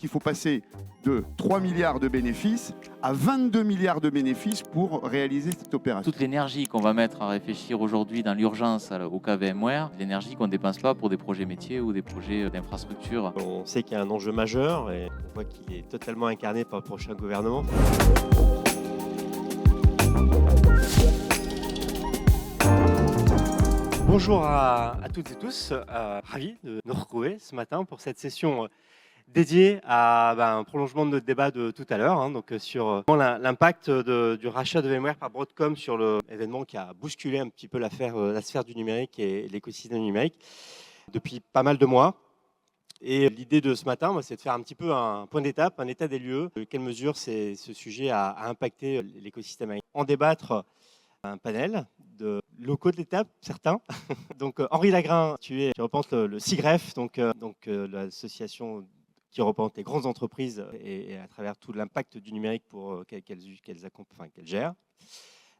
qu'il faut passer de 3 milliards de bénéfices à 22 milliards de bénéfices pour réaliser cette opération. Toute l'énergie qu'on va mettre à réfléchir aujourd'hui dans l'urgence au cas VMware, l'énergie qu'on ne dépense pas pour des projets métiers ou des projets d'infrastructure. On sait qu'il y a un enjeu majeur et on voit qu'il est totalement incarné par le prochain gouvernement. Bonjour à toutes et tous, ravi de nous retrouver ce matin pour cette session dédiée à un prolongement de notre débat de tout à l'heure, donc sur l'impact du rachat de VMware par Broadcom sur l'événement qui a bousculé un petit peu la sphère du numérique et l'écosystème numérique depuis pas mal de mois. Et l'idée de ce matin, c'est de faire un petit peu un point d'étape, un état des lieux, de quelle mesure ce sujet a impacté l'écosystème. En débattre un panel de locaux de l'étape, certains. Donc Henri Lagrin, tu représentes le CIGREF, donc l'association qui représente les grandes entreprises et à travers tout l'impact du numérique pour qu'elles gèrent.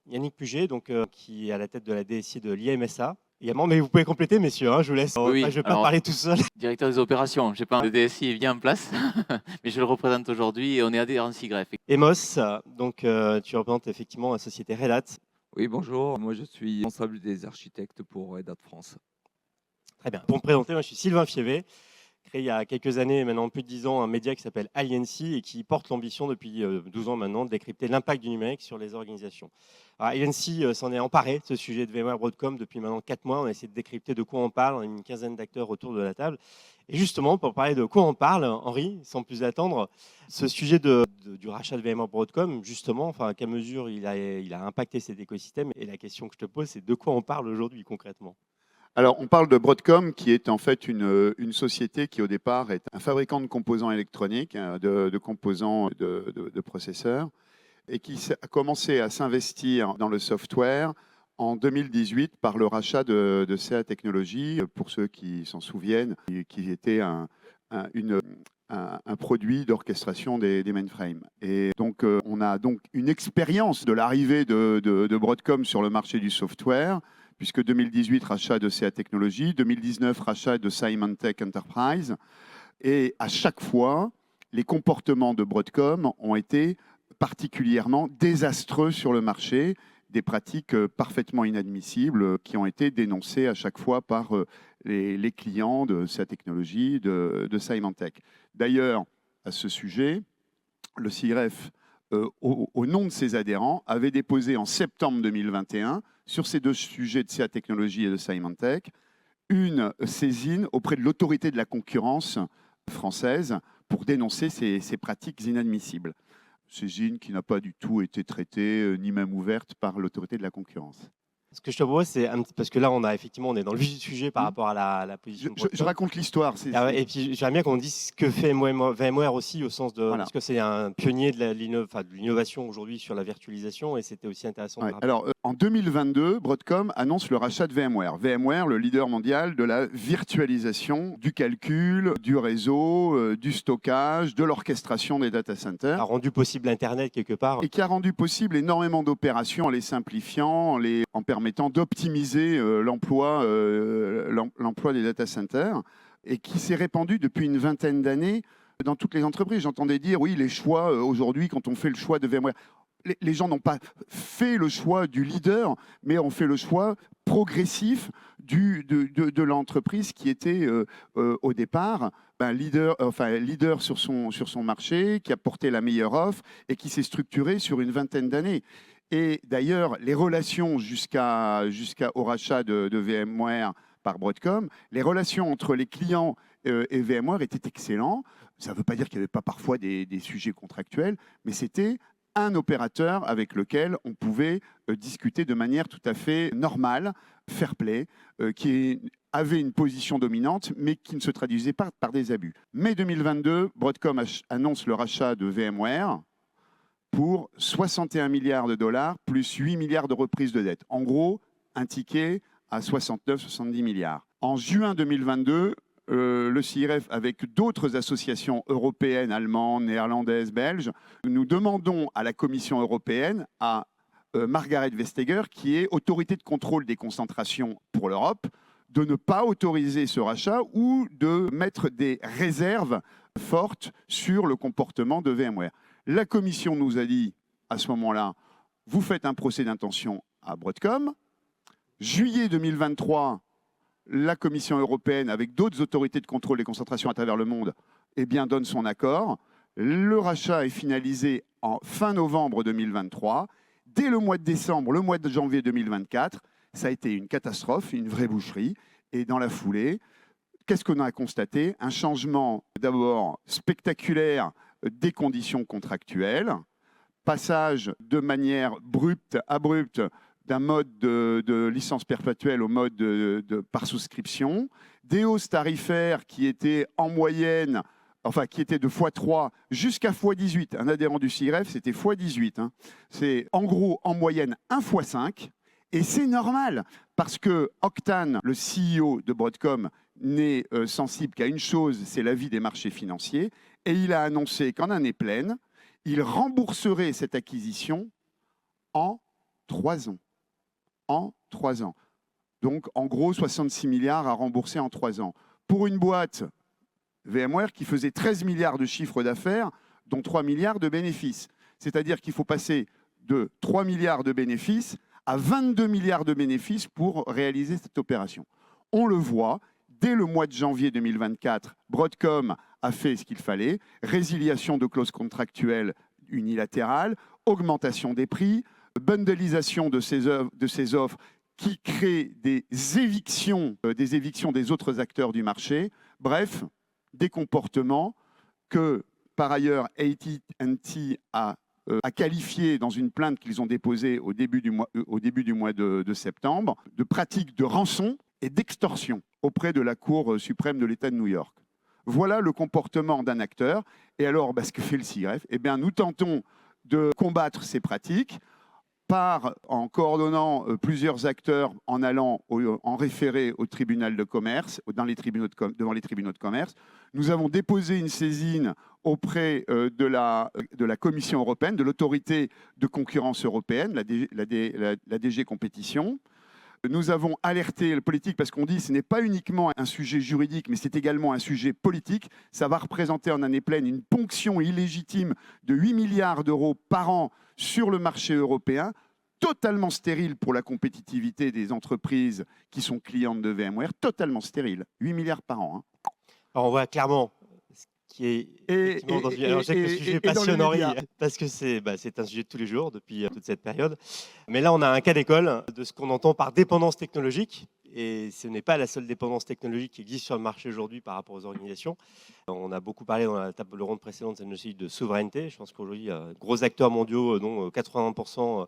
Yannick Puget, qui est à la tête de la DSI de l'IMSA. Également, mais vous pouvez compléter, messieurs, je vous laisse. Oui, je ne vais pas parler tout seul. Directeur des opérations, je n'ai pas un DSI est bien en place, mais je le représente aujourd'hui et on est adhérent CIGREF. Emos, tu représentes effectivement la société Red Hat. Oui, bonjour, moi je suis responsable des architectes pour Red Hat France. Très bien. Pour me présenter, moi je suis Sylvain Fievé, créé il y a quelques années, maintenant plus de 10 ans, un média qui s'appelle Aliancy et qui porte l'ambition depuis 12 ans maintenant de décrypter l'impact du numérique sur les organisations. Alors, Aliancy s'en est emparé, ce sujet de VMware Broadcom, depuis maintenant 4 mois. On a essayé de décrypter de quoi on parle, on a une quinzaine d'acteurs autour de la table. Et justement, pour parler de quoi on parle, Henri, sans plus attendre, ce sujet du rachat de VMware Broadcom, justement, à quelle mesure il a impacté cet écosystème. Et la question que je te pose, c'est de quoi on parle aujourd'hui concrètement ? Alors, on parle de Broadcom, qui est en fait une société qui, au départ, est un fabricant de composants électroniques, de composants de processeurs, et qui a commencé à s'investir dans le software en 2018 par le rachat de CA Technologies, pour ceux qui s'en souviennent, qui était un produit d'orchestration des mainframes. Et donc, on a donc une expérience de l'arrivée de Broadcom sur le marché du software, puisque 2018, rachat de CA Technologies, 2019, rachat de Symantec Enterprise. Et à chaque fois, les comportements de Broadcom ont été particulièrement désastreux sur le marché, des pratiques parfaitement inadmissibles qui ont été dénoncées à chaque fois par les clients de CA Technologies, de Symantec. D'ailleurs, à ce sujet, le CIGREF, au nom de ses adhérents, avait déposé en septembre 2021, sur ces deux sujets de CA Technologies et de Symantec, une saisine auprès de l'autorité de la concurrence française pour dénoncer ces pratiques inadmissibles. Saisine qui n'a pas du tout été traitée, ni même ouverte par l'autorité de la concurrence. Ce que je te propose, c'est parce que là, on est dans le vif du sujet par rapport à la position. Je raconte l'histoire. Et puis, j'aimerais bien qu'on dise ce que fait VMware aussi, au sens de. Voilà. Parce que c'est un pionnier de l'innovation aujourd'hui sur la virtualisation, et c'était aussi intéressant. Ouais. Alors, en 2022, Broadcom annonce le rachat de VMware. VMware, le leader mondial de la virtualisation, du calcul, du réseau, du stockage, de l'orchestration des data centers. A rendu possible l'Internet quelque part. Et qui a rendu possible énormément d'opérations en les simplifiant, en permettant d'optimiser l'emploi des data centers, et qui s'est répandu depuis une vingtaine d'années dans toutes les entreprises. J'entendais dire, oui, les choix aujourd'hui, quand on fait le choix de VMware, les gens n'ont pas fait le choix du leader, mais ont fait le choix progressif de l'entreprise qui était au départ leader sur son marché, qui a porté la meilleure offre et qui s'est structuré sur une vingtaine d'années. Et d'ailleurs, les relations jusqu'au rachat de VMware par Broadcom, les relations entre les clients et VMware étaient excellentes. Ça ne veut pas dire qu'il n'y avait pas parfois des sujets contractuels, mais c'était un opérateur avec lequel on pouvait discuter de manière tout à fait normale, fair play, qui avait une position dominante, mais qui ne se traduisait pas par des abus. Mai 2022, Broadcom annonce le rachat de VMware pour 61 milliards de dollars plus 8 milliards de reprises de dette. En gros, un ticket à 69-70 milliards. En juin 2022, le CIREF, avec d'autres associations européennes, allemandes, néerlandaises, belges, nous demandons à la Commission européenne, à Margrethe Vestager, qui est autorité de contrôle des concentrations pour l'Europe, de ne pas autoriser ce rachat ou de mettre des réserves fortes sur le comportement de VMware. La Commission nous a dit à ce moment-là, vous faites un procès d'intention à Broadcom. Juillet 2023, la Commission européenne, avec d'autres autorités de contrôle des concentrations à travers le monde, eh bien, donne son accord. Le rachat est finalisé en fin novembre 2023. Dès le mois de décembre, le mois de janvier 2024, ça a été une catastrophe, une vraie boucherie. Et dans la foulée, qu'est-ce qu'on a constaté? Un changement d'abord spectaculaire des conditions contractuelles, passage de manière abrupte d'un mode de licence perpétuelle au mode par souscription, des hausses tarifaires qui étaient en moyenne, enfin qui étaient de x3 jusqu'à x18. Un adhérent du CIREF, c'était x18. Hein. C'est en gros en moyenne 1 x5. Et c'est normal, parce que Octane, le CEO de Broadcom, n'est sensible qu'à une chose, c'est l'avis des marchés financiers. Et il a annoncé qu'en année pleine, il rembourserait cette acquisition en 3 ans. En 3 ans. Donc, en gros, 66 milliards à rembourser en 3 ans. Pour une boîte VMware qui faisait 13 milliards de chiffre d'affaires, dont 3 milliards de bénéfices. C'est-à-dire qu'il faut passer de 3 milliards de bénéfices à 22 milliards de bénéfices pour réaliser cette opération. On le voit, dès le mois de janvier 2024, Broadcom a fait ce qu'il fallait, résiliation de clauses contractuelles unilatérales, augmentation des prix, bundlisation de ces offres qui créent des évictions des autres acteurs du marché. Bref, des comportements que, par ailleurs, AT&T a qualifié dans une plainte qu'ils ont déposée au début du mois de septembre, de pratiques de rançon et d'extorsion auprès de la Cour suprême de l'État de New York. Voilà le comportement d'un acteur. Et alors, ce que fait le CIREF, eh bien, nous tentons de combattre ces pratiques en coordonnant plusieurs acteurs, en allant en référé au tribunal de commerce, devant les tribunaux de commerce. Nous avons déposé une saisine auprès de la Commission européenne, de l'autorité de concurrence européenne, la DG Compétition. Nous avons alerté le politique parce qu'on dit que ce n'est pas uniquement un sujet juridique, mais c'est également un sujet politique. Ça va représenter en année pleine une ponction illégitime de 8 milliards d'euros par an sur le marché européen, totalement stérile pour la compétitivité des entreprises qui sont clientes de VMware, totalement stérile. 8 milliards par an. Hein. Alors on voit clairement ce qui est effectivement dans alors, je sais que le sujet passionne Henri, parce que c'est un sujet de tous les jours depuis toute cette période. Mais là, on a un cas d'école de ce qu'on entend par dépendance technologique. Et ce n'est pas la seule dépendance technologique qui existe sur le marché aujourd'hui par rapport aux organisations. On a beaucoup parlé dans la table ronde précédente cette notion de souveraineté. Je pense qu'aujourd'hui, il y a gros acteurs mondiaux dont 80%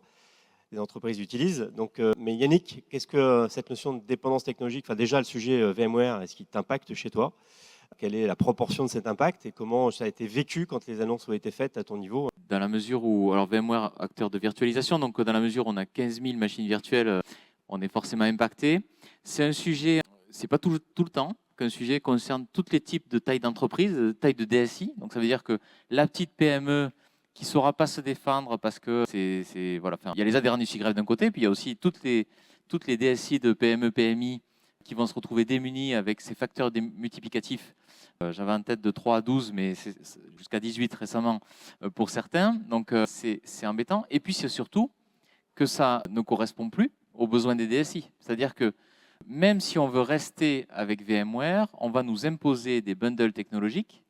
des entreprises utilisent. Donc, mais Yannick, qu'est-ce que cette notion de dépendance technologique, enfin déjà le sujet VMware, est-ce qu'il t'impacte chez toi? Quelle est la proportion de cet impact et comment ça a été vécu quand les annonces ont été faites à ton niveau? Dans la mesure où, alors VMware, acteur de virtualisation, donc dans la mesure où on a 15 000 machines virtuelles, on est forcément impacté. C'est un sujet, c'est pas tout le temps qu'un sujet concerne tous les types de taille d'entreprise, de taille de DSI. Donc ça veut dire que la petite PME qui ne saura pas se défendre parce que voilà, il y a les adhérents du CIREF d'un côté, puis il y a aussi toutes les DSI de PME, PMI qui vont se retrouver démunis avec ces facteurs multiplicatifs. J'avais en tête de 3 à 12, mais c'est jusqu'à 18 récemment pour certains. Donc c'est embêtant. Et puis c'est surtout que ça ne correspond plus aux besoins des DSI. C'est-à-dire que même si on veut rester avec VMware, on va nous imposer des bundles technologiques.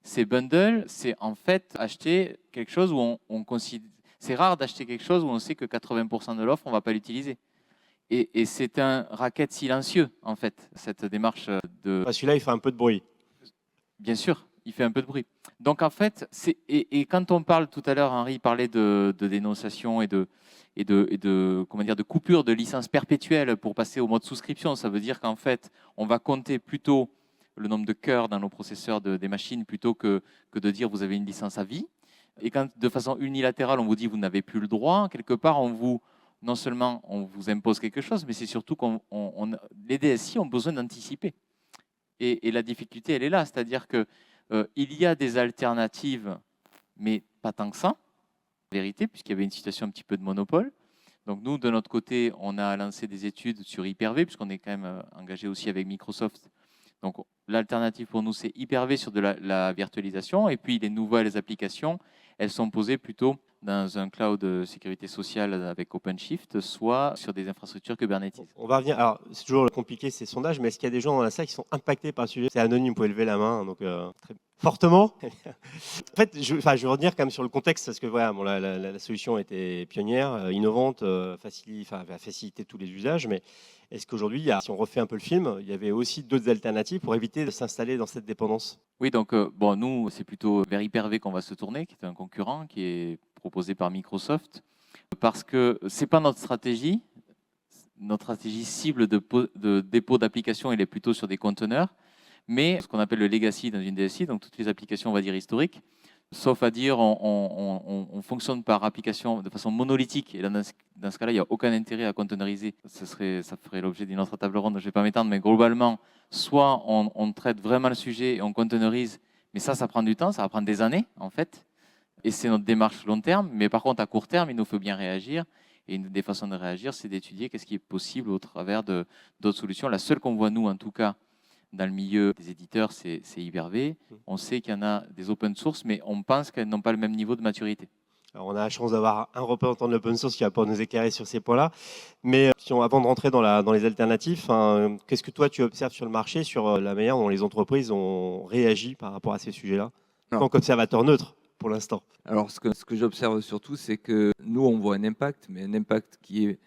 Ces bundles, c'est en fait acheter quelque chose où on considère... C'est rare d'acheter quelque chose où on sait que 80% de l'offre, on ne va pas l'utiliser. Et c'est un racket silencieux, en fait, cette démarche de... Celui-là, il fait un peu de bruit. Bien sûr, il fait un peu de bruit. Donc, en fait, et quand on parle, tout à l'heure, Henri parlait de dénonciation et de coupure de licence perpétuelle pour passer au mode souscription. Ça veut dire qu'en fait, on va compter plutôt le nombre de cœurs dans nos processeurs des machines plutôt que de dire vous avez une licence à vie. Et quand de façon unilatérale, on vous dit vous n'avez plus le droit, quelque part, non seulement on vous impose quelque chose, mais c'est surtout que les DSI ont besoin d'anticiper. Et la difficulté, elle est là. C'est-à-dire qu'il y a des alternatives, mais pas tant que ça, en vérité, puisqu'il y avait une situation un petit peu de monopole. Donc nous, de notre côté, on a lancé des études sur Hyper-V, puisqu'on est quand même engagé aussi avec Microsoft. Donc l'alternative pour nous, c'est Hyper-V sur de la virtualisation. Et puis les nouvelles applications, elles sont posées plutôt dans un cloud de sécurité sociale avec OpenShift, soit sur des infrastructures Kubernetes. On va revenir. Alors, c'est toujours compliqué ces sondages, mais est-ce qu'il y a des gens dans la salle qui sont impactés par le sujet? C'est anonyme, vous pouvez lever la main, donc très fortement. En fait, je veux revenir quand même sur le contexte, parce que voilà, bon, la solution était pionnière, innovante, va faciliter tous les usages, mais est-ce qu'aujourd'hui, si on refait un peu le film, il y avait aussi d'autres alternatives pour éviter de s'installer dans cette dépendance? Oui, donc bon, nous, c'est plutôt vers Hyper-V qu'on va se tourner, qui est un concurrent, qui est proposé par Microsoft, parce que ce n'est pas notre stratégie. Notre stratégie cible de dépôt d'applications, elle est plutôt sur des conteneurs, mais ce qu'on appelle le legacy dans une DSI, donc toutes les applications, on va dire, historiques, sauf à dire on fonctionne par application de façon monolithique, et là, dans ce cas-là, il n'y a aucun intérêt à containeriser. Ça ferait l'objet d'une autre table ronde, je ne vais pas m'étendre, mais globalement, soit on traite vraiment le sujet et on containerise, mais ça prend du temps, ça va prendre des années, en fait, et c'est notre démarche long terme, mais par contre, à court terme, il nous faut bien réagir. Et une des façons de réagir, c'est d'étudier qu'est-ce qui est possible au travers d'autres solutions. La seule qu'on voit, nous, en tout cas, dans le milieu des éditeurs, c'est Hyper-V. On sait qu'il y en a des open source, mais on pense qu'elles n'ont pas le même niveau de maturité. Alors, on a la chance d'avoir un représentant de l'open source qui va pouvoir nous éclairer sur ces points-là. Mais avant de rentrer dans les alternatives, qu'est-ce que toi, tu observes sur le marché, sur la manière dont les entreprises ont réagi par rapport à ces sujets-là, en tant qu'observateur neutre pour l'instant? Alors, ce que j'observe surtout, c'est que nous, on voit un impact, mais un impact qui est...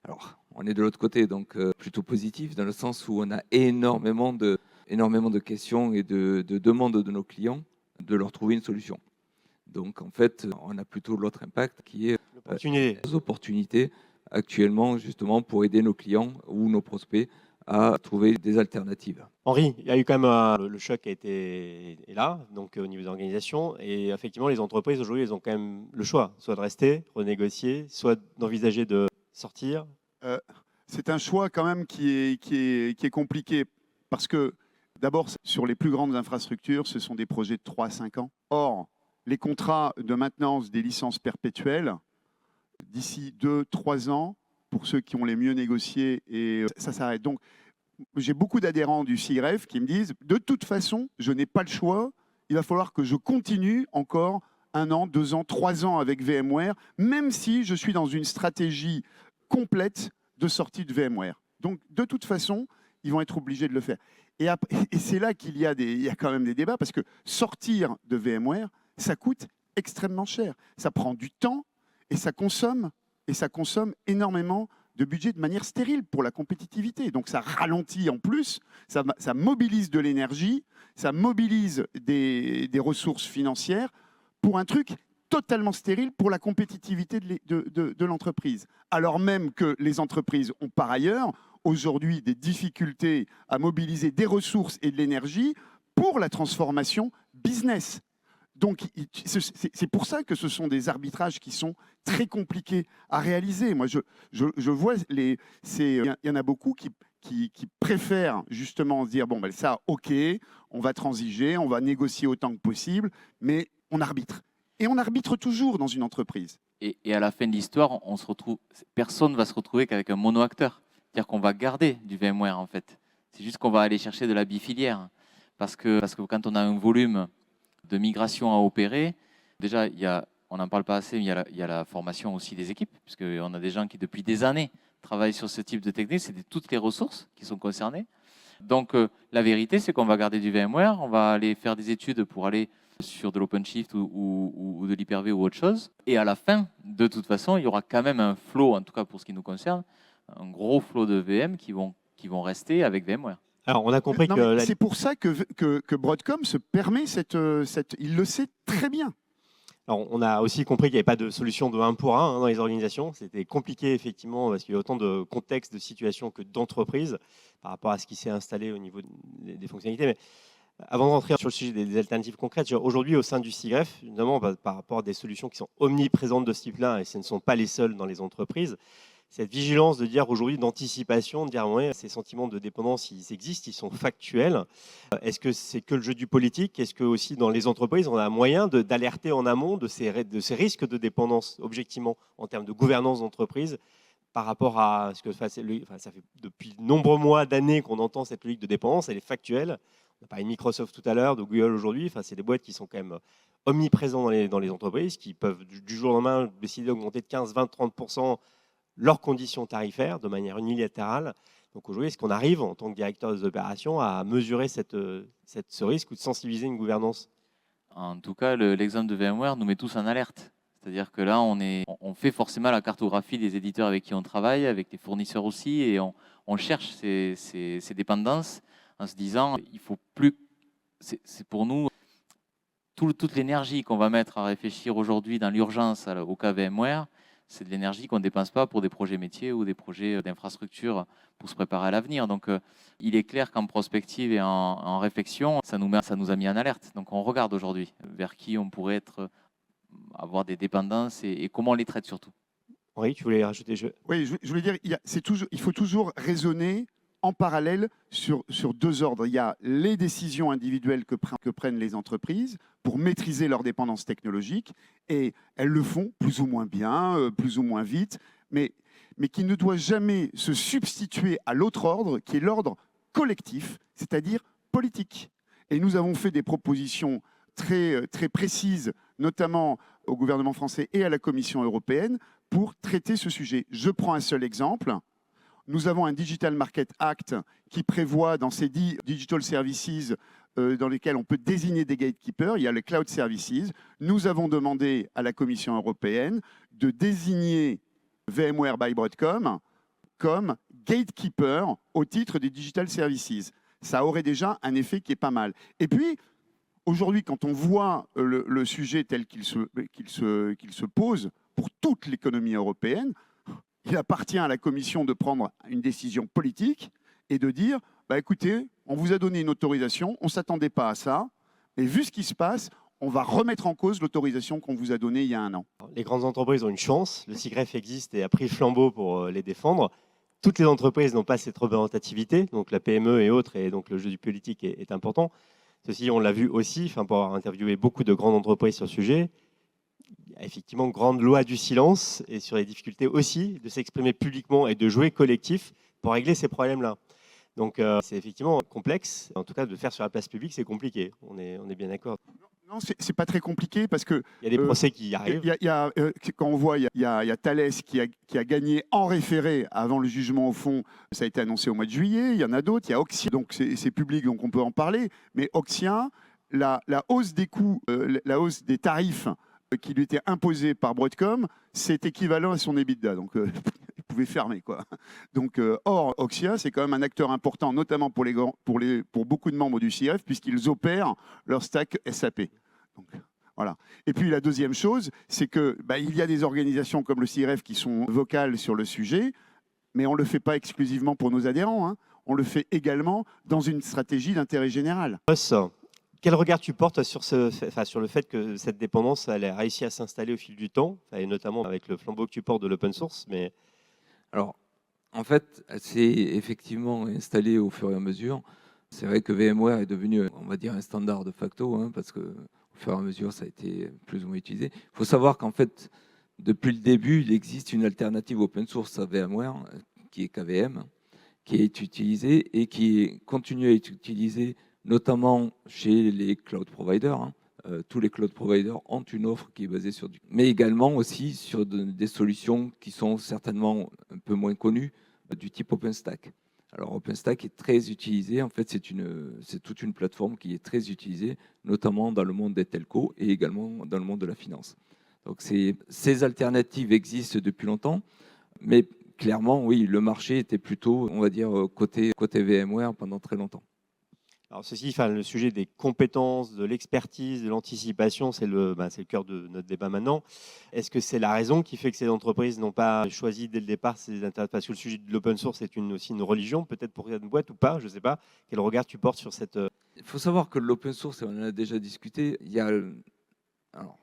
Alors, on est de l'autre côté, donc plutôt positif, dans le sens où on a énormément de questions et de demandes de nos clients de leur trouver une solution. Donc, en fait, on a plutôt l'autre impact qui est des opportunités actuellement, justement, pour aider nos clients ou nos prospects à trouver des alternatives. Henri, il y a eu quand même le choc est là, donc au niveau de l'organisation, et effectivement les entreprises aujourd'hui elles ont quand même le choix, soit de rester, renégocier, soit d'envisager de sortir. C'est un choix quand même qui est compliqué parce que d'abord sur les plus grandes infrastructures, ce sont des projets de 3 à 5 ans. Or, les contrats de maintenance des licences perpétuelles, d'ici 2-3 ans, pour ceux qui ont les mieux négociés, et ça s'arrête. Donc, j'ai beaucoup d'adhérents du CIREF qui me disent « De toute façon, je n'ai pas le choix, il va falloir que je continue encore 1 an, 2 ans, 3 ans avec VMware, même si je suis dans une stratégie complète de sortie de VMware. » Donc, de toute façon, ils vont être obligés de le faire. Et c'est là qu'il y a quand même des débats, parce que sortir de VMware, ça coûte extrêmement cher. Ça prend du temps et ça consomme énormément de budget de manière stérile pour la compétitivité. Donc ça ralentit en plus, ça mobilise de l'énergie, ça mobilise des ressources financières pour un truc totalement stérile pour la compétitivité de l'entreprise. Alors même que les entreprises ont par ailleurs aujourd'hui des difficultés à mobiliser des ressources et de l'énergie pour la transformation business. Donc, c'est pour ça que ce sont des arbitrages qui sont très compliqués à réaliser. Moi, je vois, il y en a beaucoup qui préfèrent justement se dire, bon, ben ça, ok, on va transiger, on va négocier autant que possible, mais on arbitre. Et on arbitre toujours dans une entreprise. Et à la fin de l'histoire, personne ne va se retrouver qu'avec un mono-acteur. C'est-à-dire qu'on va garder du VMware, en fait. C'est juste qu'on va aller chercher de la bifilière. Parce que quand on a un volume de migration à opérer, déjà, on n'en parle pas assez, mais il y a la formation aussi des équipes, puisqu'on a des gens qui, depuis des années, travaillent sur ce type de technique. C'est toutes les ressources qui sont concernées. Donc, la vérité, c'est qu'on va garder du VMware, on va aller faire des études pour aller sur de l'OpenShift ou de l'Hyper-V ou autre chose. Et à la fin, de toute façon, il y aura quand même un flow, en tout cas pour ce qui nous concerne, un gros flow de VM qui vont rester avec VMware. Alors, on a compris que... C'est pour ça que Broadcom se permet il le sait très bien. Alors, on a aussi compris qu'il n'y avait pas de solution de 1 pour 1 dans les organisations. C'était compliqué, effectivement, parce qu'il y a autant de contextes, de situations que d'entreprises par rapport à ce qui s'est installé au niveau des fonctionnalités. Mais avant de rentrer sur le sujet des alternatives concrètes, aujourd'hui, au sein du CIGREF, notamment par rapport à des solutions qui sont omniprésentes de ce type-là, et ce ne sont pas les seules dans les entreprises, cette vigilance de dire aujourd'hui d'anticipation, de dire ouais, ces sentiments de dépendance, ils existent, ils sont factuels. Est-ce que c'est que le jeu du politique? Est-ce que aussi dans les entreprises, on a moyen d'alerter en amont de ces risques de dépendance, objectivement, en termes de gouvernance d'entreprise, par rapport à ce que ça fait depuis de nombreux mois, d'années qu'on entend cette logique de dépendance, elle est factuelle. On a parlé de Microsoft tout à l'heure, de Google aujourd'hui. C'est des boîtes qui sont quand même omniprésentes dans les entreprises, qui peuvent du jour au lendemain décider d'augmenter de 15, 20, 30% leurs conditions tarifaires de manière unilatérale. Donc aujourd'hui, est-ce qu'on arrive en tant que directeur des opérations à mesurer ce risque ou de sensibiliser une gouvernance? En tout cas, l'exemple de VMware nous met tous en alerte. C'est-à-dire que là, on fait forcément la cartographie des éditeurs avec qui on travaille, avec les fournisseurs aussi, et on cherche ces dépendances en se disant, il faut plus. C'est pour nous toute l'énergie qu'on va mettre à réfléchir aujourd'hui dans l'urgence au cas VMware, c'est de l'énergie qu'on ne dépense pas pour des projets métiers ou des projets d'infrastructure pour se préparer à l'avenir. Donc, il est clair qu'en prospective et en réflexion, ça nous a mis en alerte. Donc, on regarde aujourd'hui vers qui on pourrait avoir des dépendances et comment on les traite surtout. Oui, tu voulais rajouter Oui, je voulais dire, il faut toujours raisonner en parallèle sur deux ordres. Il y a les décisions individuelles que prennent les entreprises pour maîtriser leur dépendance technologique, et elles le font plus ou moins bien, plus ou moins vite, mais qui ne doit jamais se substituer à l'autre ordre, qui est l'ordre collectif, c'est-à-dire politique. Et nous avons fait des propositions très, très précises, notamment au gouvernement français et à la Commission européenne, pour traiter ce sujet. Je prends un seul exemple. Nous avons un Digital Market Act qui prévoit dans ces 10 Digital Services dans lesquels on peut désigner des gatekeepers. Il y a le Cloud Services. Nous avons demandé à la Commission européenne de désigner VMware by Broadcom comme gatekeeper au titre des Digital Services. Ça aurait déjà un effet qui est pas mal. Et puis, aujourd'hui, quand on voit le sujet tel qu'il se pose pour toute l'économie européenne, il appartient à la Commission de prendre une décision politique et de dire bah écoutez, on vous a donné une autorisation, on ne s'attendait pas à ça, mais vu ce qui se passe, on va remettre en cause l'autorisation qu'on vous a donnée il y a un an. Les grandes entreprises ont une chance, le SIGREF existe et a pris le flambeau pour les défendre. Toutes les entreprises n'ont pas cette représentativité, donc la PME et autres, et donc le jeu du politique est important. Ceci, on l'a vu aussi, pour avoir interviewé beaucoup de grandes entreprises sur le sujet. Il y a effectivement une grande loi du silence et sur les difficultés aussi de s'exprimer publiquement et de jouer collectif pour régler ces problèmes-là. Donc c'est effectivement complexe. En tout cas, de le faire sur la place publique, c'est compliqué. On est bien d'accord. Non, c'est pas très compliqué parce que il y a des procès qui y arrivent. Quand on voit, il y a Thales qui a gagné en référé avant le jugement au fond. Ça a été annoncé au mois de juillet. Il y en a d'autres. Il y a Oxia, donc c'est public, donc on peut en parler. Mais Oxia, la hausse des coûts, la hausse des tarifs qui lui était imposée par Broadcom, c'est équivalent à son EBITDA. Donc il pouvait fermer, quoi. Donc or Oxia, c'est quand même un acteur important, notamment pour beaucoup de membres du CIREF, puisqu'ils opèrent leur stack SAP. Donc, voilà. Et puis la deuxième chose, c'est que il y a des organisations comme le CIREF qui sont vocales sur le sujet, mais on ne le fait pas exclusivement pour nos adhérents, hein. On le fait également dans une stratégie d'intérêt général. Quel regard tu portes sur le fait que cette dépendance elle a réussi à s'installer au fil du temps, et notamment avec le flambeau que tu portes de l'open source, mais... Alors, en fait, elle s'est effectivement installée au fur et à mesure. C'est vrai que VMware est devenu, on va dire, un standard de facto, hein, parce qu'au fur et à mesure, ça a été plus ou moins utilisé. Il faut savoir qu'en fait, depuis le début, il existe une alternative open source à VMware, qui est KVM, qui est utilisée et qui continue à être utilisée notamment chez les cloud providers. Hein. Tous les cloud providers ont une offre qui est basée sur mais également aussi sur des solutions qui sont certainement un peu moins connues, du type OpenStack. Alors OpenStack est très utilisé, en fait c'est toute une plateforme qui est très utilisée, notamment dans le monde des telcos et également dans le monde de la finance. Donc ces alternatives existent depuis longtemps, mais clairement oui, le marché était plutôt, on va dire, côté VMware pendant très longtemps. Alors ceci, le sujet des compétences, de l'expertise, de l'anticipation, c'est le cœur de notre débat maintenant. Est-ce que c'est la raison qui fait que ces entreprises n'ont pas choisi dès le départ ces interfaces? Parce que le sujet de l'open source est aussi une religion, peut-être pour une boîte ou pas, je ne sais pas. Quel regard tu portes sur cette... Il faut savoir que l'open source, on en a déjà discuté, il y a... Alors,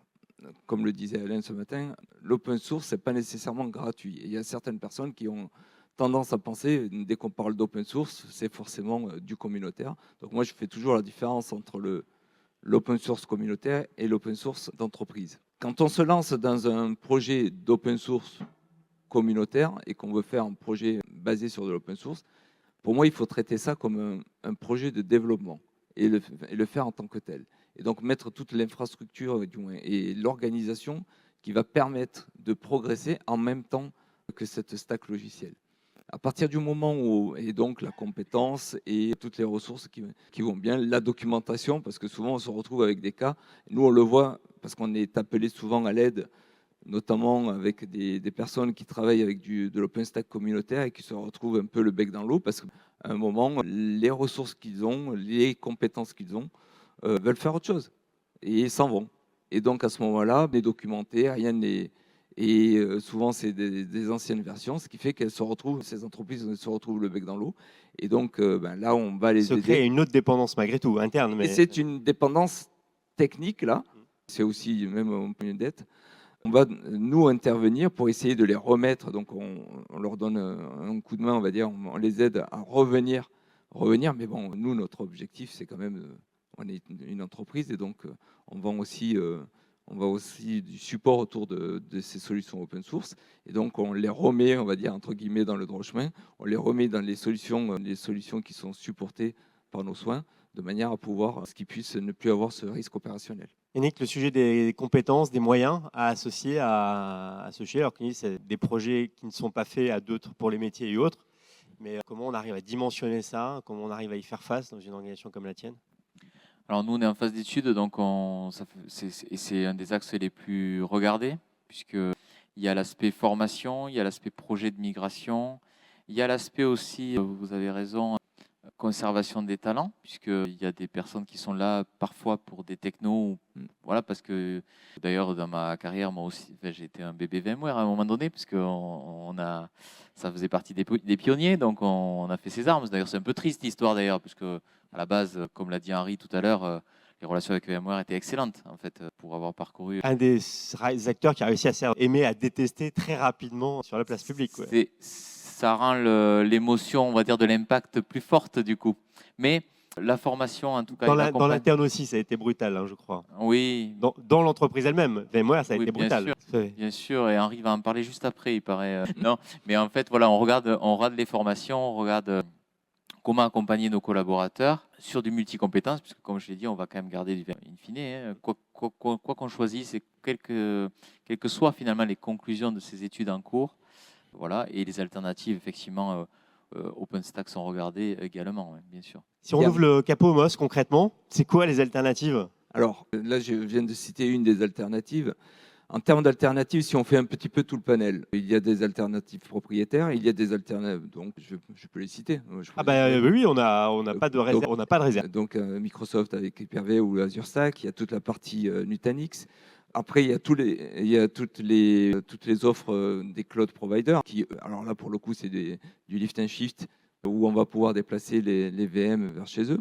comme le disait Alain ce matin, l'open source, ce n'est pas nécessairement gratuit. Et il y a certaines personnes qui ont tendance à penser, dès qu'on parle d'open source, c'est forcément du communautaire. Donc moi, je fais toujours la différence entre l'open source communautaire et l'open source d'entreprise. Quand on se lance dans un projet d'open source communautaire et qu'on veut faire un projet basé sur de l'open source, pour moi, il faut traiter ça comme un projet de développement et le faire en tant que tel. Et donc mettre toute l'infrastructure et l'organisation qui va permettre de progresser en même temps que cette stack logicielle. À partir du moment où, et donc la compétence et toutes les ressources qui vont bien, la documentation, parce que souvent on se retrouve avec des cas, nous on le voit parce qu'on est appelé souvent à l'aide, notamment avec des personnes qui travaillent avec de l'OpenStack communautaire et qui se retrouvent un peu le bec dans l'eau parce qu'à un moment, les ressources qu'ils ont, les compétences qu'ils ont, veulent faire autre chose et s'en vont. Et donc à ce moment-là, les documenter, rien n'est... Et souvent, c'est des anciennes versions, ce qui fait qu'elles se retrouvent, ces entreprises se retrouvent le bec dans l'eau. Et donc là, on va les Se crée une autre dépendance malgré tout, interne. Mais... Et c'est une dépendance technique, là. C'est aussi même une dette. On va, nous, intervenir pour essayer de les remettre. Donc, on leur donne un coup de main, on va dire. On les aide à revenir. Mais bon, nous, notre objectif, c'est quand même... on est une entreprise et donc on vend aussi du support autour de ces solutions open source. Et donc, on les remet, on va dire, entre guillemets, dans le droit chemin. On les remet dans les solutions qui sont supportées par nos soins, de manière à pouvoir, qu'ils puissent ne plus avoir ce risque opérationnel. Yannick, le sujet des compétences, des moyens à associer à ce sujet, alors que c'est des projets qui ne sont pas faits à d'autres pour les métiers et autres, mais comment on arrive à dimensionner ça, comment on arrive à y faire face dans une organisation comme la tienne? Alors nous, on est en phase d'étude, donc c'est un des axes les plus regardés, puisqu'il y a l'aspect formation, il y a l'aspect projet de migration, il y a l'aspect aussi, vous avez raison, conservation des talents, puisqu'il y a des personnes qui sont là parfois pour des technos, voilà, parce que d'ailleurs dans ma carrière, moi aussi, j'ai été un bébé VMware à un moment donné, puisque ça faisait partie des pionniers, donc on a fait ses armes. D'ailleurs, c'est un peu triste l'histoire d'ailleurs, puisque à la base, comme l'a dit Henri tout à l'heure, les relations avec VMware étaient excellentes, en fait, pour avoir parcouru. Un des acteurs qui a réussi à se faire aimer, à détester très rapidement sur la place publique. Ouais. Ça rend l'émotion, on va dire, de l'impact plus forte du coup. Mais la formation, en tout cas... Dans l'interne aussi, ça a été brutal, hein, je crois. Oui. Dans l'entreprise elle-même, VMware, ça a été brutal. Bien sûr, et Henri va en parler juste après, il paraît. Non, mais en fait, voilà, on regarde les formations, on regarde comment accompagner nos collaborateurs sur du multicompétences, puisque comme je l'ai dit, on va quand même garder du in fine. Hein, quoi qu'on choisisse, et quelles que soient finalement les conclusions de ces études en cours, voilà, et les alternatives, effectivement, OpenStack sont regardées également, bien sûr. Si on ouvre le capot MOS concrètement, c'est quoi les alternatives? Alors là, je viens de citer une des alternatives. En termes d'alternatives, si on fait un petit peu tout le panel, il y a des alternatives propriétaires, il y a des alternatives, donc je peux les citer. Oui, on n'a pas de réserve. Donc Microsoft avec Hyper-V ou Azure Stack, il y a toute la partie Nutanix. Après, il y a toutes les offres des cloud providers qui, alors là pour le coup, c'est du lift and shift où on va pouvoir déplacer les VM vers chez eux.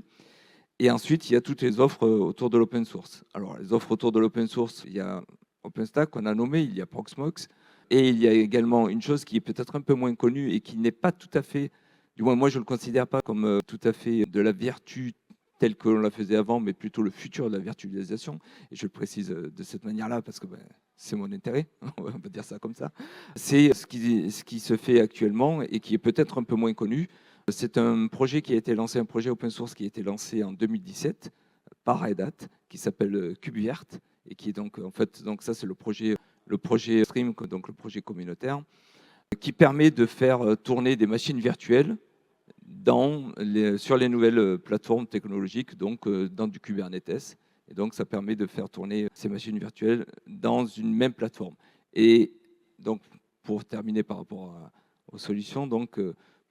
Et ensuite, il y a toutes les offres autour de l'open source. Alors les offres autour de l'open source, il y a OpenStack qu'on a nommé, il y a Proxmox, et il y a également une chose qui est peut-être un peu moins connue et qui n'est pas tout à fait, du moins moi je ne le considère pas comme tout à fait de la vertu telle que l'on la faisait avant, mais plutôt le futur de la virtualisation, et je le précise de cette manière-là parce que c'est mon intérêt, on va dire ça comme ça. C'est ce qui se fait actuellement et qui est peut-être un peu moins connu. C'est un projet qui a été lancé, un projet open source qui a été lancé en 2017 par Red Hat, qui s'appelle KubeVirt, et qui est donc en fait, donc ça c'est le projet Stream, donc le projet communautaire, qui permet de faire tourner des machines virtuelles sur les nouvelles plateformes technologiques, donc dans du Kubernetes. Et donc ça permet de faire tourner ces machines virtuelles dans une même plateforme. Et donc pour terminer par rapport aux solutions, donc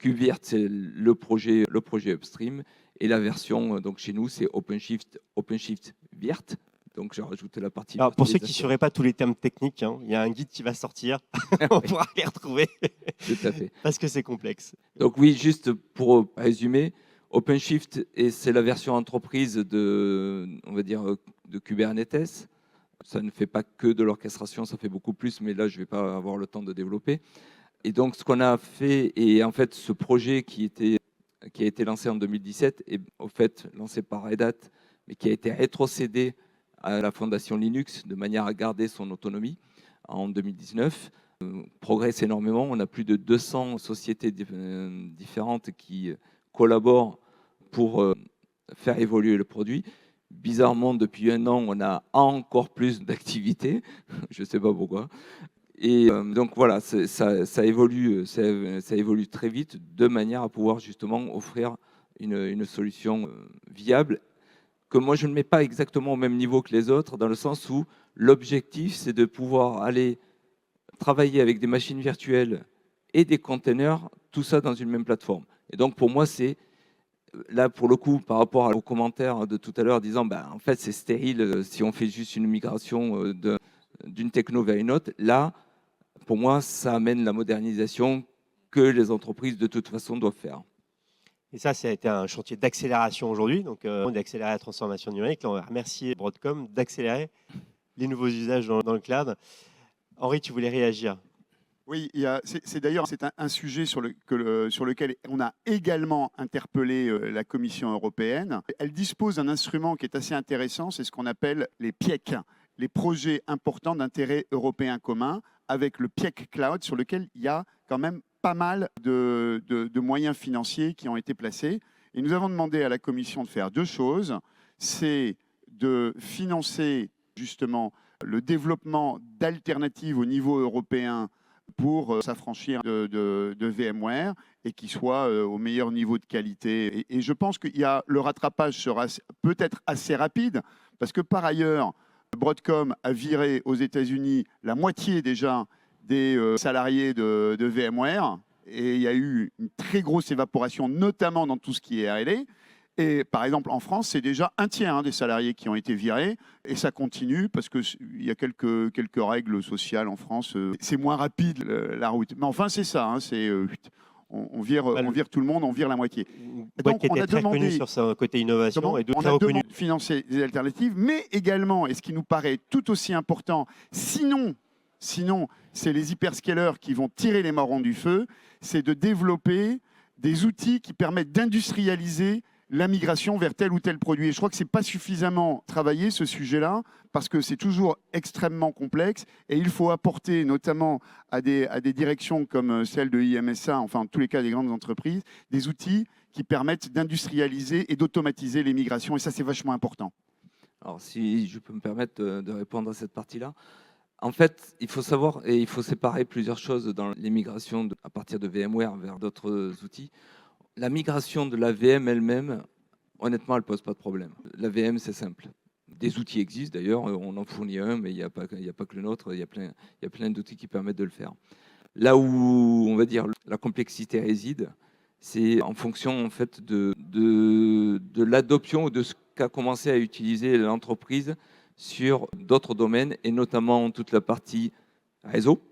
KubeVirt c'est le projet Upstream, et la version donc chez nous c'est OpenShift Virt. Donc j'ai rajouté la partie. Alors, pour ceux qui ne sauraient pas tous les termes techniques, il y a un guide qui va sortir. On pourra les retrouver. Tout à fait. Parce que c'est complexe. Donc oui, juste pour résumer, OpenShift c'est la version entreprise on va dire, de Kubernetes. Ça ne fait pas que de l'orchestration, ça fait beaucoup plus, mais là, je ne vais pas avoir le temps de développer. Et donc, ce qu'on a fait, et en fait, ce projet qui a été lancé en 2017, est au fait lancé par Red Hat, mais qui a été rétrocédé à la fondation Linux de manière à garder son autonomie en 2019. Progresse énormément. On a plus de 200 sociétés différentes qui collaborent pour faire évoluer le produit. Bizarrement, depuis un an, on a encore plus d'activités. Je ne sais pas pourquoi. Et donc voilà, ça évolue très vite de manière à pouvoir justement offrir une solution viable que moi je ne mets pas exactement au même niveau que les autres, dans le sens où l'objectif c'est de pouvoir aller travailler avec des machines virtuelles et des containers, tout ça dans une même plateforme. Et donc pour moi c'est là pour le coup par rapport aux commentaires de tout à l'heure disant en fait c'est stérile si on fait juste une migration d'une techno vers une autre, là pour moi ça amène la modernisation que les entreprises de toute façon doivent faire. Et ça a été un chantier d'accélération aujourd'hui, donc d'accélérer la transformation numérique. Là, on va remercier Broadcom d'accélérer les nouveaux usages dans le cloud. Henri, tu voulais réagir? Oui, c'est d'ailleurs un sujet sur lequel on a également interpellé la Commission européenne. Elle dispose d'un instrument qui est assez intéressant, c'est ce qu'on appelle les PIEC, les projets importants d'intérêt européen commun, avec le PIEC Cloud, sur lequel il y a quand même pas mal de moyens financiers qui ont été placés. Et nous avons demandé à la Commission de faire deux choses. C'est de financer justement le développement d'alternatives au niveau européen pour s'affranchir de VMware et qui soit au meilleur niveau de qualité. Et je pense que le rattrapage sera peut-être assez rapide parce que par ailleurs, Broadcom a viré aux États-Unis la moitié déjà des salariés de VMware et il y a eu une très grosse évaporation, notamment dans tout ce qui est R&D. Et par exemple, en France, c'est déjà un tiers des salariés qui ont été virés. Et ça continue parce qu'il y a quelques règles sociales en France. C'est moins rapide la route. Mais enfin, c'est ça. On vire tout le monde, on vire la moitié. Une boîte qui était très connue sur son côté innovation et d'autres très reconnue. On a demandé de financer des alternatives, mais également, et ce qui nous paraît tout aussi important, sinon c'est les hyperscalers qui vont tirer les marrons du feu, c'est de développer des outils qui permettent d'industrialiser la migration vers tel ou tel produit. Et je crois que ce n'est pas suffisamment travaillé, ce sujet-là, parce que c'est toujours extrêmement complexe et il faut apporter, notamment à des directions comme celle de IMSA, enfin en tous les cas des grandes entreprises, des outils qui permettent d'industrialiser et d'automatiser les migrations. Et ça, c'est vachement important. Alors, si je peux me permettre de répondre à cette partie-là. En fait, il faut savoir et il faut séparer plusieurs choses dans les migrations à partir de VMware vers d'autres outils. La migration de la VM elle-même, honnêtement, elle ne pose pas de problème. La VM, c'est simple. Des outils existent d'ailleurs, on en fournit un, mais il n'y a pas que le nôtre, il y a plein d'outils qui permettent de le faire. Là où, on va dire, la complexité réside, c'est en fonction en fait, de l'adoption ou de ce qu'a commencé à utiliser l'entreprise sur d'autres domaines, et notamment toute la partie réseau,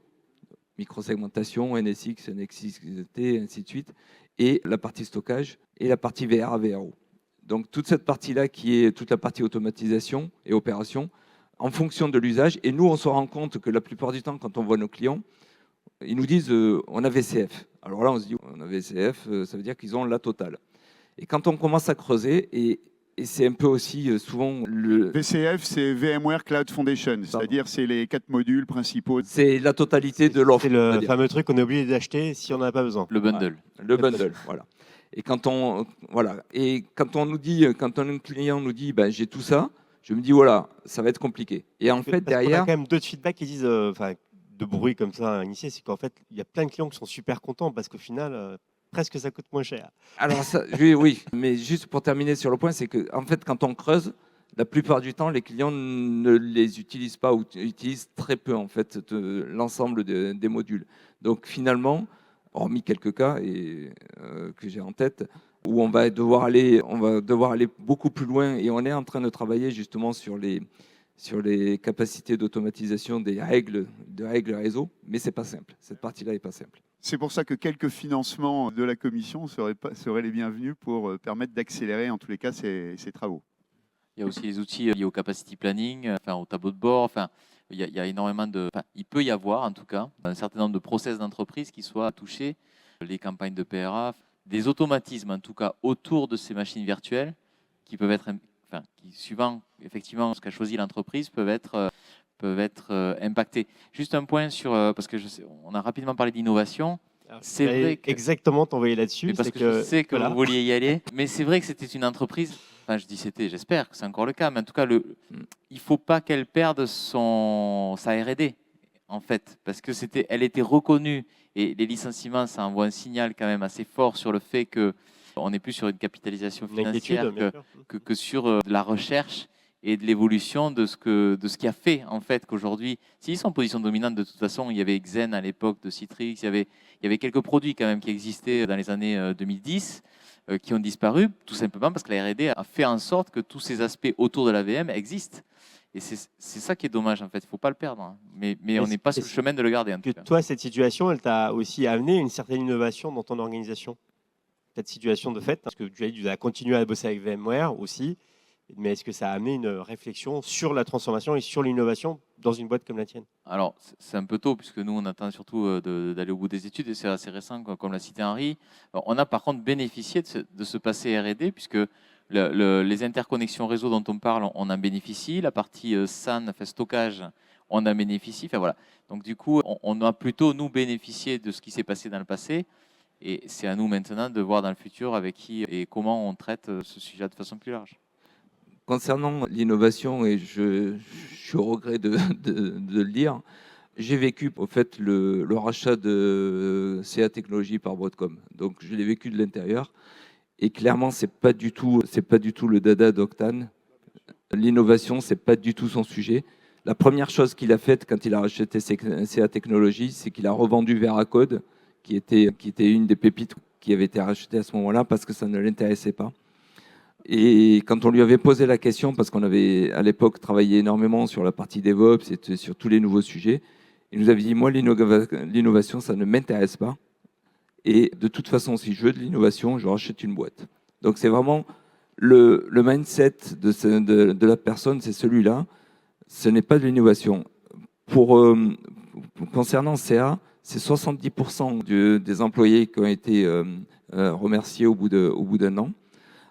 microsegmentation, NSX, NXXT, ainsi de suite, et la partie stockage et la partie VRA, VRO. Donc toute cette partie-là qui est toute la partie automatisation et opération en fonction de l'usage. Et nous, on se rend compte que la plupart du temps, quand on voit nos clients, ils nous disent on a VCF. Alors là, on se dit on a VCF, ça veut dire qu'ils ont la totale. Et quand on commence à creuser, et c'est un peu aussi souvent le... VCF, c'est VMware Cloud Foundation, c'est-à-dire c'est les 4 modules principaux. C'est la totalité de l'offre. C'est le fameux truc qu'on est obligé d'acheter si on n'en a pas besoin. Le bundle. Le bundle, voilà. Et quand on nous dit, quand un client nous dit j'ai tout ça, je me dis voilà, ça va être compliqué. Et en fait derrière, on a quand même d'autres feedbacks qui disent, de bruit comme ça initié, c'est qu'en fait il y a plein de clients qui sont super contents parce qu'au final presque ça coûte moins cher. Alors ça, oui, mais juste pour terminer sur le point, c'est que en fait quand on creuse, la plupart du temps les clients ne les utilisent pas ou utilisent très peu en fait l'ensemble des modules. Donc finalement, hormis quelques cas que j'ai en tête, où on va devoir aller beaucoup plus loin, et on est en train de travailler justement sur les capacités d'automatisation des règles réseau, mais c'est pas simple. Cette partie-là est pas simple. C'est pour ça que quelques financements de la Commission seraient les bienvenus pour permettre d'accélérer en tous les cas ces travaux. Il y a aussi les outils liés au capacity planning, au tableau de bord. Il y a énormément il peut y avoir, en tout cas, un certain nombre de process d'entreprise qui soient touchés, les campagnes de PRA, des automatismes, en tout cas, autour de ces machines virtuelles qui peuvent être, qui, suivant effectivement ce qu'a choisi l'entreprise, peuvent être impactés. Juste un point sur, parce que on a rapidement parlé d'innovation. C'est vrai que, exactement t'envoyer là-dessus. parce que je sais que vous vouliez y aller, mais c'est vrai que c'était une entreprise. Je dis c'était, j'espère que c'est encore le cas, mais en tout cas, il ne faut pas qu'elle perde sa R&D, en fait, parce que elle était reconnue, et les licenciements, ça envoie un signal quand même assez fort sur le fait qu'on n'est plus sur une capitalisation financière que sur de la recherche et de l'évolution de ce qui a fait, en fait, qu'aujourd'hui, s'ils sont en position dominante, de toute façon, il y avait Xen à l'époque de Citrix, il y avait quelques produits quand même qui existaient dans les années 2010, qui ont disparu, tout simplement parce que la R&D a fait en sorte que tous ces aspects autour de la VM existent. Et c'est ça qui est dommage, en fait. Il ne faut pas le perdre. Hein. Mais on n'est pas sur le chemin de le garder, en tout cas. Toi, cette situation, elle t'a aussi amené une certaine innovation dans ton organisation. Cette situation de fait, parce que tu as continué à bosser avec VMware aussi, mais est-ce que ça a amené une réflexion sur la transformation et sur l'innovation dans une boîte comme la tienne? Alors, c'est un peu tôt, puisque nous, on attend surtout d'aller au bout des études, et c'est assez récent, comme l'a cité Henri. On a par contre bénéficié de ce passé R&D, puisque les interconnexions réseau dont on parle, on en bénéficie. La partie SAN, stockage, on en bénéficie. Voilà. Donc, du coup, on a plutôt, nous, bénéficié de ce qui s'est passé dans le passé. Et c'est à nous maintenant de voir dans le futur avec qui et comment on traite ce sujet de façon plus large. Concernant l'innovation, et je suis au regret de le dire, j'ai vécu au fait le rachat de CA Technologies par Broadcom. Donc je l'ai vécu de l'intérieur. Et clairement, c'est pas du tout le dada d'Octane. L'innovation, c'est pas du tout son sujet. La première chose qu'il a faite quand il a racheté CA Technologies, c'est qu'il a revendu Veracode, qui était une des pépites qui avait été rachetée à ce moment-là parce que ça ne l'intéressait pas. Et quand on lui avait posé la question, parce qu'on avait à l'époque travaillé énormément sur la partie DevOps et sur tous les nouveaux sujets, il nous avait dit, moi, l'innovation, ça ne m'intéresse pas. Et de toute façon, si je veux de l'innovation, je rachète une boîte. Donc c'est vraiment le mindset de la personne, c'est celui-là. Ce n'est pas de l'innovation. Concernant CA, c'est 70% des employés qui ont été remerciés au bout d'un an.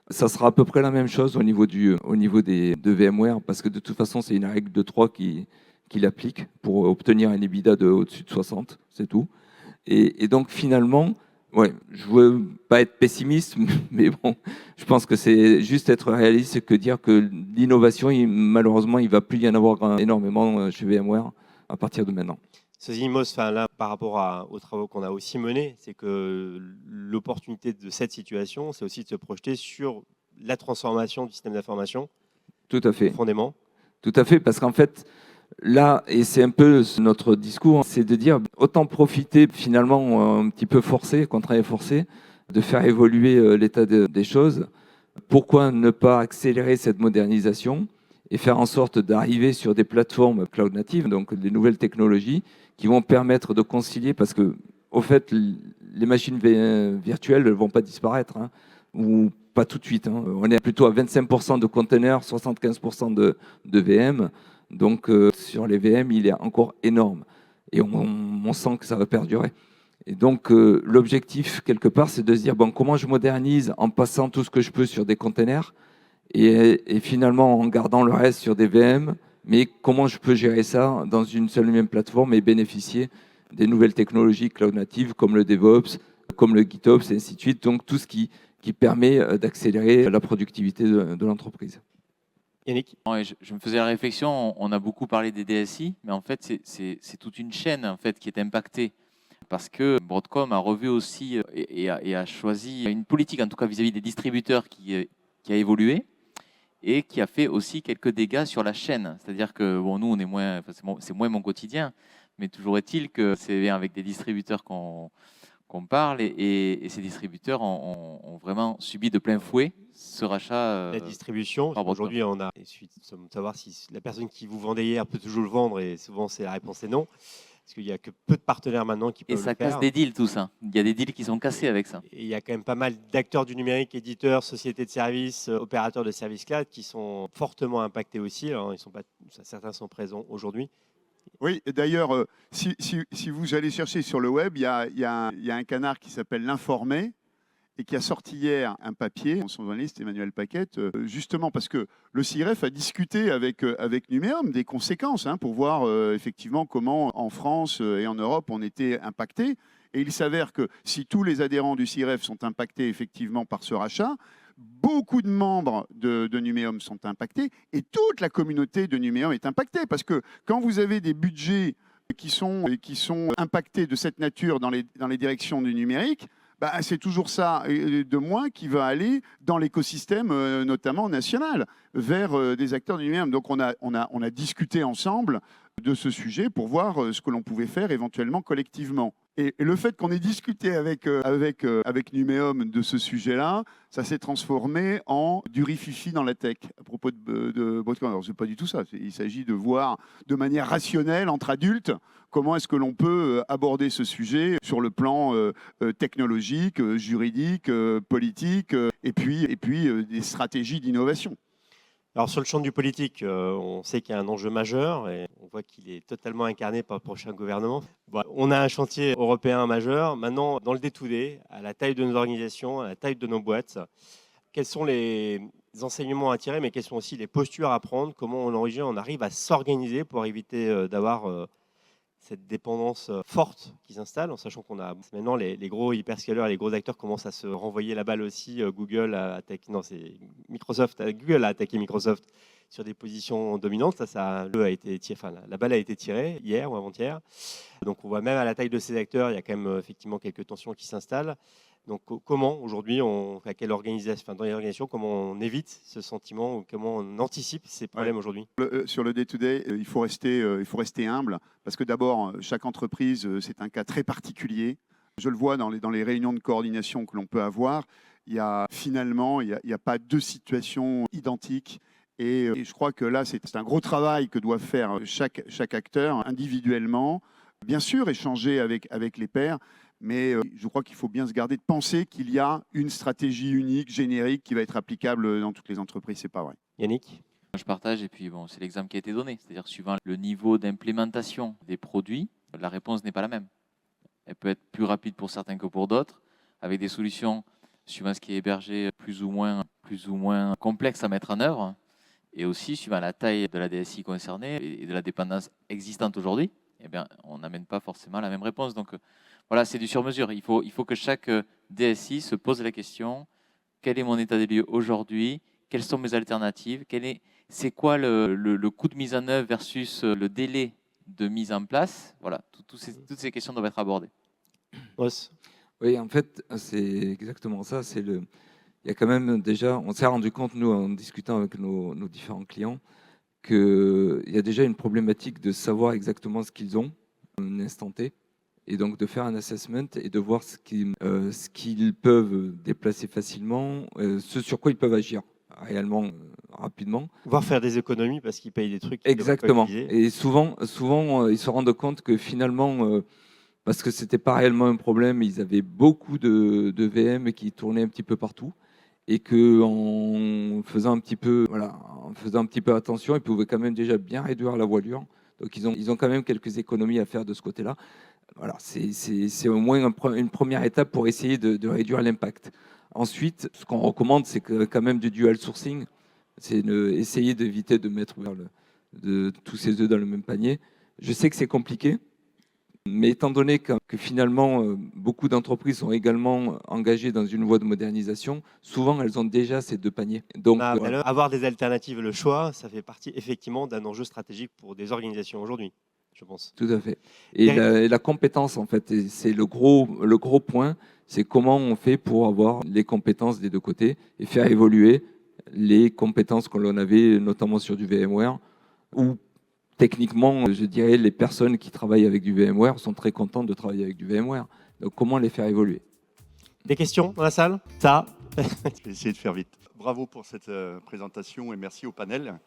Ça sera à peu près la même chose au niveau de VMware, parce que de toute façon, c'est une règle de 3 qui l'applique pour obtenir un EBITDA au-dessus de 60, c'est tout. Et donc finalement, ouais, je ne veux pas être pessimiste, mais bon, je pense que c'est juste être réaliste que dire que l'innovation, malheureusement, il ne va plus y en avoir énormément chez VMware à partir de maintenant. Ceci, Mos, là, par rapport aux travaux qu'on a aussi menés, c'est que l'opportunité de cette situation, c'est aussi de se projeter sur la transformation du système d'information. Tout à fait. Profondément. Tout à fait, parce qu'en fait, là, et c'est un peu notre discours, c'est de dire autant profiter finalement un petit peu forcé, contraint et forcé, de faire évoluer l'état des choses. Pourquoi ne pas accélérer cette modernisation et faire en sorte d'arriver sur des plateformes cloud natives, donc des nouvelles technologies qui vont permettre de concilier, parce que au fait, les machines virtuelles ne vont pas disparaître, hein, ou pas tout de suite. Hein. On est plutôt à 25% de containers, 75% de VM. Donc sur les VM, il est encore énorme. Et on sent que ça va perdurer. Et donc l'objectif, quelque part, c'est de se dire, bon, comment je modernise en passant tout ce que je peux sur des containers et finalement en gardant le reste sur des VM, mais comment je peux gérer ça dans une seule et même plateforme et bénéficier des nouvelles technologies cloud natives comme le DevOps, comme le GitOps et ainsi de suite. Donc tout ce qui permet d'accélérer la productivité de l'entreprise. Yannick? Je me faisais la réflexion, on a beaucoup parlé des DSI, mais en fait, c'est toute une chaîne en fait, qui est impactée. Parce que Broadcom a revu aussi et a choisi une politique, en tout cas vis-à-vis des distributeurs, qui a évolué et qui a fait aussi quelques dégâts sur la chaîne. C'est-à-dire que bon, nous, on est moins, c'est moins mon quotidien, mais toujours est-il que c'est bien avec des distributeurs qu'on parle et ces distributeurs ont vraiment subi de plein fouet ce rachat. La distribution, aujourd'hui, on a savoir si la personne qui vous vendait hier peut toujours le vendre, et souvent, la réponse est non. parce qu'il n'y a que peu de partenaires maintenant qui Et peuvent ça le faire. casse des deals, tout ça. Il y a des deals qui sont cassés avec ça. Et il y a quand même pas mal d'acteurs du numérique, éditeurs, sociétés de services, opérateurs de services cloud qui sont fortement impactés aussi. Alors, certains sont présents aujourd'hui. Oui, et d'ailleurs, si vous allez chercher sur le web, il y a un canard qui s'appelle l'Informé et qui a sorti hier un papier, son journaliste Emmanuel Paquette, justement parce que le CIREF a discuté avec Numéum des conséquences pour voir effectivement comment en France et en Europe on était impactés. Et il s'avère que si tous les adhérents du CIREF sont impactés effectivement par ce rachat, beaucoup de membres de Numéum sont impactés et toute la communauté de Numéum est impactée. Parce que quand vous avez des budgets qui sont impactés de cette nature dans les directions du numérique, bah, c'est toujours ça de moins qui va aller dans l'écosystème, notamment national, vers des acteurs du numérique. Donc on a discuté ensemble de ce sujet pour voir ce que l'on pouvait faire éventuellement collectivement. Et le fait qu'on ait discuté avec Numéum de ce sujet-là, ça s'est transformé en du rififi dans la tech à propos de Broadcom. Alors, ce n'est pas du tout ça. Il s'agit de voir de manière rationnelle, entre adultes, comment est-ce que l'on peut aborder ce sujet sur le plan technologique, juridique, politique, et puis des stratégies d'innovation. Alors sur le champ du politique, on sait qu'il y a un enjeu majeur et on voit qu'il est totalement incarné par le prochain gouvernement. Bon, on a un chantier européen majeur. Maintenant, dans le day-to-day, à la taille de nos organisations, à la taille de nos boîtes, quels sont les enseignements à tirer, mais quelles sont aussi les postures à prendre? Comment on arrive à s'organiser pour éviter d'avoir cette dépendance forte qui s'installe, en sachant qu'on a maintenant les gros hyperscalers, les gros acteurs commencent à se renvoyer la balle aussi. Google a attaqué, non, c'est Microsoft. Google a attaqué Microsoft sur des positions dominantes. La balle a été tirée hier ou avant-hier. Donc on voit même à la taille de ces acteurs, il y a quand même effectivement quelques tensions qui s'installent. Donc comment aujourd'hui, dans les organisations, comment on évite ce sentiment ou comment on anticipe ces problèmes aujourd'hui? Sur le day-to-day, il faut rester humble parce que d'abord, chaque entreprise, c'est un cas très particulier. Je le vois dans les réunions de coordination que l'on peut avoir. Il n'y a pas deux situations identiques. Et je crois que là, c'est un gros travail que doit faire chaque acteur individuellement. Bien sûr, échanger avec les pairs. Mais je crois qu'il faut bien se garder de penser qu'il y a une stratégie unique, générique, qui va être applicable dans toutes les entreprises. Ce n'est pas vrai. Yannick? Je partage, et puis bon, c'est l'exemple qui a été donné. C'est-à-dire, suivant le niveau d'implémentation des produits, la réponse n'est pas la même. Elle peut être plus rapide pour certains que pour d'autres, avec des solutions, suivant ce qui est hébergé, plus ou moins complexes à mettre en œuvre, et aussi suivant la taille de la DSI concernée et de la dépendance existante aujourd'hui, eh bien, on n'amène pas forcément la même réponse. Donc, voilà, c'est du sur-mesure. Il faut que chaque DSI se pose la question, quel est mon état des lieux aujourd'hui? Quelles sont mes alternatives? C'est quoi le coût de mise en œuvre versus le délai de mise en place? Voilà, toutes ces questions doivent être abordées. Ross? Oui, en fait, c'est exactement ça. Il y a quand même déjà, on s'est rendu compte, nous, en discutant avec nos différents clients, qu'il y a déjà une problématique de savoir exactement ce qu'ils ont à un instant T. Et donc de faire un assessment et de voir ce qu'ils peuvent déplacer facilement, ce sur quoi ils peuvent agir réellement rapidement. Voire faire des économies parce qu'ils payent des trucs. Exactement. Et souvent, ils se rendent compte que finalement, parce que c'était pas réellement un problème, ils avaient beaucoup de VM qui tournaient un petit peu partout. Et qu'en faisant un petit peu attention, ils pouvaient quand même déjà bien réduire la voilure. Donc ils ont quand même quelques économies à faire de ce côté-là. Voilà, c'est au moins une première étape pour essayer de réduire l'impact. Ensuite, ce qu'on recommande, c'est quand même du dual sourcing. C'est essayer d'éviter de mettre tous ces œufs dans le même panier. Je sais que c'est compliqué, mais étant donné que finalement, beaucoup d'entreprises sont également engagées dans une voie de modernisation, souvent elles ont déjà ces deux paniers. Donc, voilà. Avoir des alternatives, le choix, ça fait partie effectivement d'un enjeu stratégique pour des organisations aujourd'hui, je pense. Tout à fait. Et la compétence, en fait, c'est le gros point, c'est comment on fait pour avoir les compétences des deux côtés et faire évoluer les compétences que l'on avait, notamment sur du VMware, où techniquement, je dirais, les personnes qui travaillent avec du VMware sont très contentes de travailler avec du VMware. Donc, comment les faire évoluer? Des questions dans la salle? Ça. Je vais essayer de faire vite. Bravo pour cette présentation et merci au panel.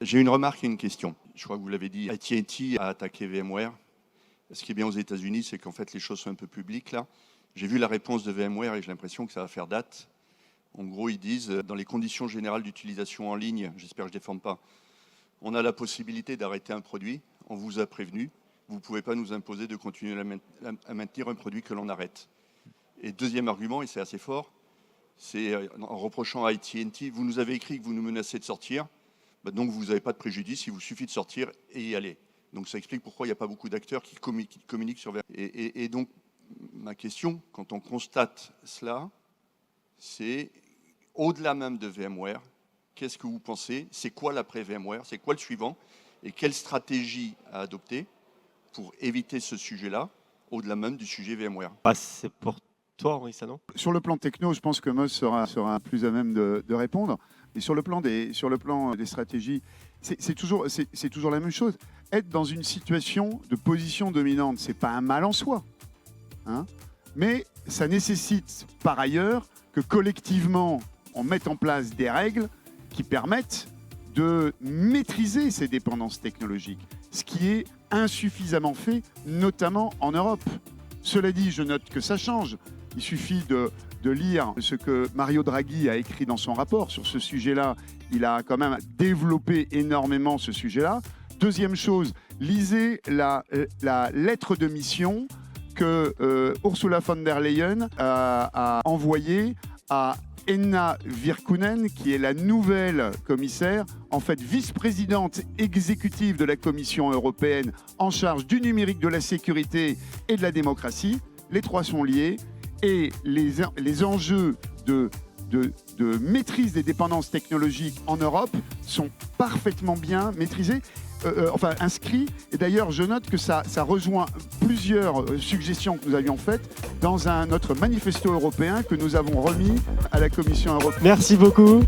J'ai une remarque et une question. Je crois que vous l'avez dit, AT&T a attaqué VMware. Ce qui est bien aux États-Unis, c'est qu'en fait, les choses sont un peu publiques là. J'ai vu la réponse de VMware et j'ai l'impression que ça va faire date. En gros, ils disent, dans les conditions générales d'utilisation en ligne, j'espère que je ne déforme pas, on a la possibilité d'arrêter un produit, on vous a prévenu, vous ne pouvez pas nous imposer de continuer à maintenir un produit que l'on arrête. Et deuxième argument, et c'est assez fort, c'est en reprochant à AT&T, vous nous avez écrit que vous nous menacez de sortir, donc vous n'avez pas de préjudice, il vous suffit de sortir et y aller. Donc ça explique pourquoi il n'y a pas beaucoup d'acteurs qui communiquent sur VMware. Et donc, ma question, quand on constate cela, c'est au-delà même de VMware, qu'est-ce que vous pensez? C'est quoi l'après VMware? C'est quoi le suivant? Et quelle stratégie à adopter pour éviter ce sujet-là, au-delà même du sujet VMware? C'est pour toi, Henri, ça non? Sur le plan techno, je pense que Moss sera plus à même de répondre. Et sur le plan des stratégies, c'est toujours la même chose. Être dans une situation de position dominante, ce n'est pas un mal en soi. Hein, mais ça nécessite par ailleurs que collectivement, on mette en place des règles qui permettent de maîtriser ces dépendances technologiques, ce qui est insuffisamment fait, notamment en Europe. Cela dit, je note que ça change. Il suffit de lire ce que Mario Draghi a écrit dans son rapport sur ce sujet-là. Il a quand même développé énormément ce sujet-là. Deuxième chose, lisez la lettre de mission que Ursula von der Leyen a envoyée à Henna Virkkunen, qui est la nouvelle commissaire, en fait vice-présidente exécutive de la Commission européenne en charge du numérique, de la sécurité et de la démocratie. Les trois sont liés et les enjeux de maîtrise des dépendances technologiques en Europe sont parfaitement bien maîtrisés. Inscrit. Et d'ailleurs, je note que ça rejoint plusieurs suggestions que nous avions faites dans notre manifesto européen que nous avons remis à la Commission européenne. Merci beaucoup.